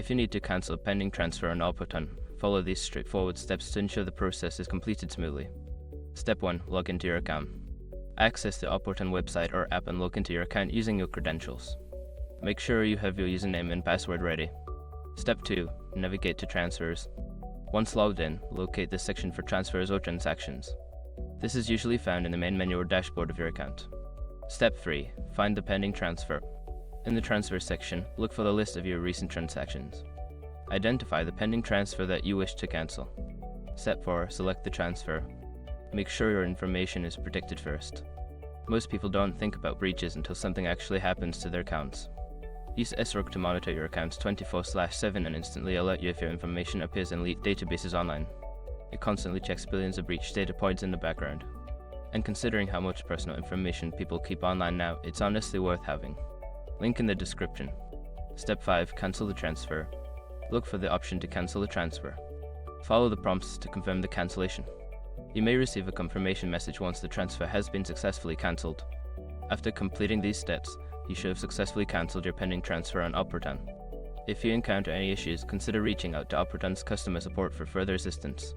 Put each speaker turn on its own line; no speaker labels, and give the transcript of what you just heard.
If you need to cancel a pending transfer on Oportun, follow these straightforward steps to ensure the process is completed smoothly. Step 1. Log into your account. Access the Oportun website or app and log into your account using your credentials. Make sure you have your username and password ready. Step 2. Navigate to Transfers. Once logged in, locate the section for transfers or transactions. This is usually found in the main menu or dashboard of your account. Step 3. Find the pending transfer. In the Transfer section, look for the list of your recent transactions. Identify the pending transfer that you wish to cancel. Step 4. Select the transfer. Make sure your information is protected first. Most people don't think about breaches until something actually happens to their accounts. Use SROG to monitor your accounts 24/7 and instantly alert you if your information appears in elite databases online. It constantly checks billions of breach data points in the background. And considering how much personal information people keep online now, it's honestly worth having. Link in the description. Step 5. Cancel the transfer. Look for the option to cancel the transfer. Follow the prompts to confirm the cancellation. You may receive a confirmation message once the transfer has been successfully cancelled. After completing these steps, you should have successfully cancelled your pending transfer on Oportun. If you encounter any issues, consider reaching out to Oportun's customer support for further assistance.